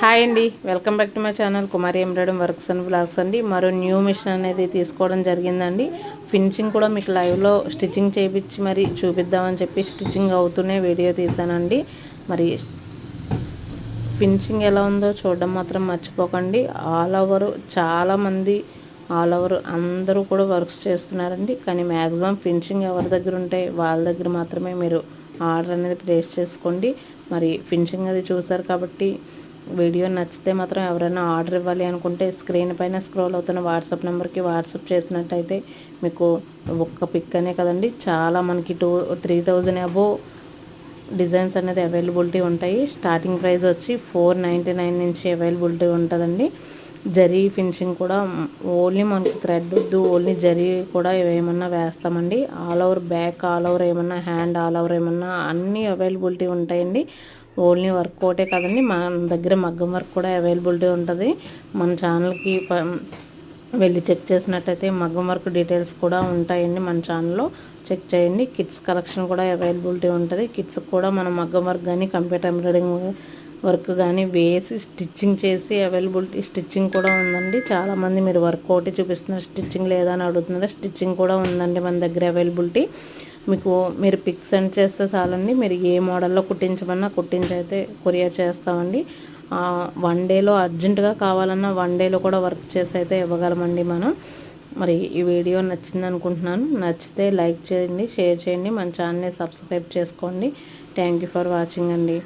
Hi అండి, welcome back to my channel Kumari embroidery works and blogs అండి. మరో new machine అనేది తీసుకోవడం జరిగిందండి. ఫినిషింగ్ కూడా మీకు లైవ్లో స్టిచ్చింగ్ చేయించి మరి చూపిద్దామని చెప్పి స్టిచ్చింగ్ అవుతూనే వీడియో తీసానండి. మరి ఫినిషింగ్ ఎలా ఉందో చూడడం మాత్రం మర్చిపోకండి. చాలామంది ఆల్ ఓవర్ అందరూ కూడా వర్క్స్ చేస్తున్నారండి. కానీ మ్యాక్సిమం ఫినిషింగ్ ఎవరి దగ్గర ఉంటే వాళ్ళ దగ్గర మాత్రమే మీరు ఆర్డర్ అనేది ప్లేస్ చేసుకోండి. మరి ఫినిషింగ్ అది చూసారు కాబట్టి వీడియో నచ్చితే మాత్రం ఎవరైనా ఆర్డర్ ఇవ్వాలి అనుకుంటే స్క్రీన్ పైన స్క్రోల్ అవుతున్న వాట్సాప్ నెంబర్కి వాట్సాప్ చేసినట్టయితే మీకు ఒక్క పిక్ అనే కదండి, చాలా మనకి 3,000 అబోవ్ డిజైన్స్ అనేది అవైలబిలిటీ ఉంటాయి. స్టార్టింగ్ ప్రైస్ వచ్చి 499 నుంచి అవైలబిలిటీ ఉంటుందండి. జరీ ఫినిషింగ్ కూడా ఓన్లీ మనకి థ్రెడ్ వద్దు, ఓన్లీ జరీ కూడా ఏమన్నా వేస్తామండి. All over back, all over ఏమన్నా హ్యాండ్, ఆల్ ఓవర్ ఏమన్నా అన్నీ అవైలబిలిటీ ఉంటాయండి. ఓన్లీ వర్క్ ఒకటే కాదండి, మన దగ్గర మగ్గం వర్క్ కూడా అవైలబిలిటీ ఉంటుంది. మన ఛానల్కి వెళ్ళి చెక్ చేసినట్టయితే మగ్గం వర్క్ డీటెయిల్స్ కూడా ఉంటాయండి. మన ఛానల్లో చెక్ చేయండి. కిడ్స్ కలెక్షన్ కూడా అవైలబిలిటీ ఉంటుంది. కిడ్స్కి కూడా మనం మగ్గం వర్క్ కానీ కంప్యూటర్ ఎంబ్రాయిడింగ్ వర్క్ కానీ వేసి స్టిచ్చింగ్ చేసి అవైలబిలిటీ స్టిచ్చింగ్ కూడా ఉందండి. చాలామంది మీరు వర్క్ ఒకటి చూపిస్తున్నారు, స్టిచ్చింగ్ లేదా అని అడుగుతున్నారు. స్టిచ్చింగ్ కూడా ఉందండి మన దగ్గర అవైలబిలిటీ. మీరు పిక్స్ సెండ్ చేస్తే చాలండి. మీరు ఏ మోడల్లో కుట్టించమన్నా కుట్టించైతే కొరియర్ చేస్తామండి. 1 డేలో అర్జెంటుగా కావాలన్నా 1 డేలో కూడా వర్క్ చేసి అయితే ఇవ్వగలమండి మనం. మరి ఈ వీడియో నచ్చింది అనుకుంటున్నాను. నచ్చితే లైక్ చేయండి, షేర్ చేయండి, మన ఛానల్ని సబ్స్క్రైబ్ చేసుకోండి. థ్యాంక్ యూ ఫర్ వాచింగ్ అండి.